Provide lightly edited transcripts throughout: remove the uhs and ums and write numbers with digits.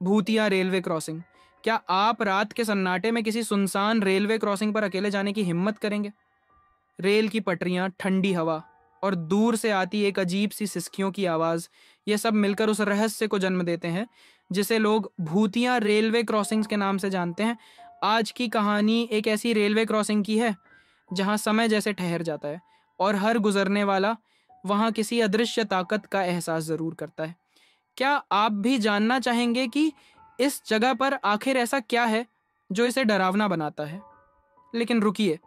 भूतिया railway crossing. क्या आप रात के सन्नाटे में किसी सुनसान रेलवे क्रॉसिंग पर अकेले जाने की हिम्मत करेंगे? रेल की पटरियां, ठंडी हवा और दूर से आती एक अजीब सी सिसकियों की आवाज, ये सब मिलकर उस रहस्य को जन्म देते हैं जिसे लोग भूतिया रेलवे क्रॉसिंग्स के नाम से जानते हैं। आज की कहानी एक ऐसी रेलवे क्रॉसिंग की है जहां समय जैसे ठहर जाता है और हर गुजरने वाला वहां किसी अदृश्य ताकत का एहसास जरूर करता है। क्या आप भी जानना चाहेंगे कि इस जगह पर आखिर ऐसा क्या है जो इसे डरावना बनाता है? लेकिन रुकिए,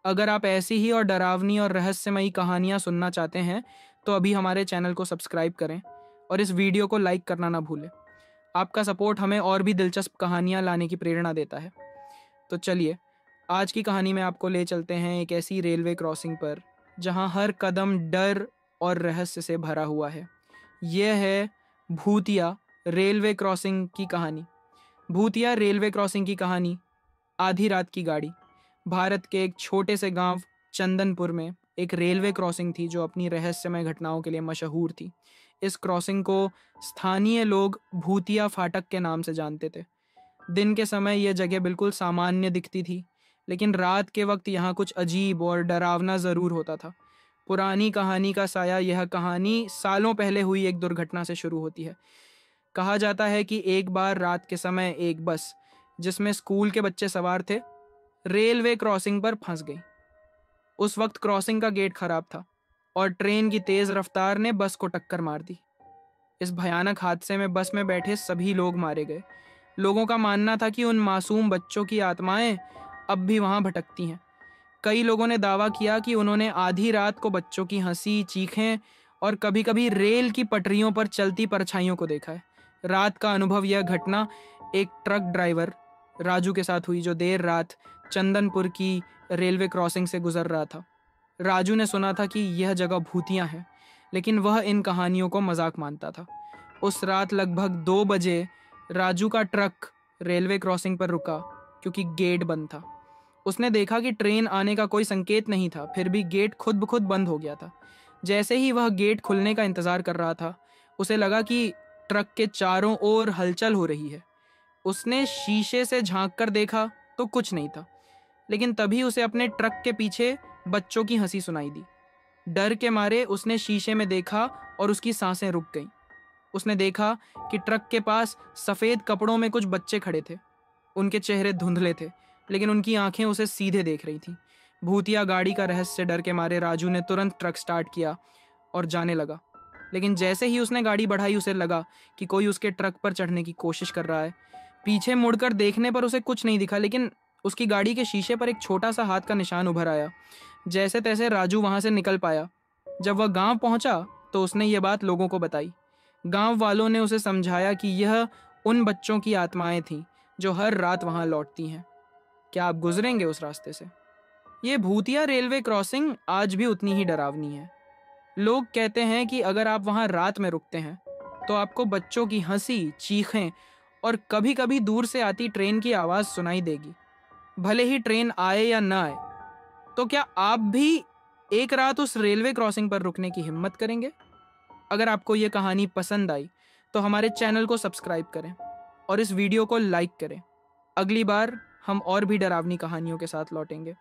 अगर आप ऐसी ही और डरावनी और रहस्यमयी कहानियां सुनना चाहते हैं तो अभी हमारे चैनल को सब्सक्राइब करें और इस वीडियो को लाइक करना ना भूलें। आपका सपोर्ट हमें और भी दिलचस्प कहानियां लाने की प्रेरणा देता है। तो चलिए, आज की कहानी में आपको ले चलते हैं एक ऐसी रेलवे क्रॉसिंग पर जहां हर कदम डर और रहस्य से भरा हुआ है। यह है भूतिया रेलवे क्रॉसिंग की कहानी। भूतिया रेलवे क्रॉसिंग की कहानी। आधी रात की गाड़ी। भारत के एक छोटे से गांव चंदनपुर में एक रेलवे क्रॉसिंग थी जो अपनी रहस्यमय घटनाओं के लिए मशहूर थी। इस क्रॉसिंग को स्थानीय लोग भूतिया फाटक के नाम से जानते थे। दिन के समय यह जगह बिल्कुल सामान्य दिखती थी, लेकिन रात के वक्त यहाँ कुछ अजीब और डरावना ज़रूर होता था। पुरानी कहानी का साया। यह कहानी सालों पहले हुई एक दुर्घटना से शुरू होती है। कहा जाता है कि एक बार रात के समय एक बस जिसमें स्कूल के बच्चे सवार थे रेलवे क्रॉसिंग पर फंस गई। उस वक्त क्रॉसिंग का गेट खराब था और ट्रेन की तेज रफ्तार ने बस को टक्कर मार दी। इस भयानक हादसे में बस में बैठे सभी लोग मारे गए। लोगों का मानना था कि उन मासूम बच्चों की आत्माएं अब भी वहां भटकती हैं। कई लोगों ने दावा किया कि उन्होंने आधी रात को बच्चों की हंसी, चीखें और कभी-कभी रेल की पटरियों पर चलती परछाइयों को देखा है। रात का अनुभव। यह घटना एक ट्रक ड्राइवर राजू के साथ हुई जो देर रात चंदनपुर की रेलवे क्रॉसिंग से गुजर रहा था। राजू ने सुना था कि यह जगह भूतिया है, लेकिन वह इन कहानियों को मजाक मानता था। उस रात लगभग 2 बजे राजू का ट्रक रेलवे क्रॉसिंग पर रुका क्योंकि गेट बंद था। उसने देखा कि ट्रेन आने का कोई संकेत नहीं था, फिर भी गेट खुद ब खुद बंद हो गया था। जैसे ही वह गेट खुलने का इंतजार कर रहा था, उसे लगा कि ट्रक के चारों ओर हलचल हो रही है। उसने शीशे से झांक कर देखा तो कुछ नहीं था, लेकिन तभी उसे अपने ट्रक के पीछे बच्चों की हंसी सुनाई दी। डर के मारे उसने शीशे में देखा और उसकी सांसें रुक गईं। उसने देखा कि ट्रक के पास सफेद कपड़ों में कुछ बच्चे खड़े थे। उनके चेहरे धुंधले थे, लेकिन उनकी आंखें उसे सीधे देख रही थीं। भूतिया गाड़ी का रहस्य। डर के मारे राजू ने तुरंत ट्रक स्टार्ट किया और जाने लगा, लेकिन जैसे ही उसने गाड़ी बढ़ाई उसे लगा कि कोई उसके ट्रक पर चढ़ने की कोशिश कर रहा है। पीछे मुड़कर देखने पर उसे कुछ नहीं दिखा, लेकिन उसकी गाड़ी के शीशे पर एक छोटा सा हाथ का निशान उभर आया। जैसे तैसे राजू वहां से निकल पाया। जब वह गांव पहुंचा तो उसने ये बात लोगों को बताई। गांव वालों ने उसे समझाया कि यह उन बच्चों की आत्माएं थीं जो हर रात वहां लौटती हैं। क्या आप गुजरेंगे उस रास्ते से? ये भूतिया रेलवे क्रॉसिंग आज भी उतनी ही डरावनी है। लोग कहते हैं कि अगर आप वहां रात में रुकते हैं तो आपको बच्चों की हंसी, चीखें और कभी कभी दूर से आती ट्रेन की आवाज सुनाई देगी, भले ही ट्रेन आए या ना आए। तो क्या आप भी एक रात उस रेलवे क्रॉसिंग पर रुकने की हिम्मत करेंगे? अगर आपको ये कहानी पसंद आई तो हमारे चैनल को सब्सक्राइब करें और इस वीडियो को लाइक करें। अगली बार हम और भी डरावनी कहानियों के साथ लौटेंगे।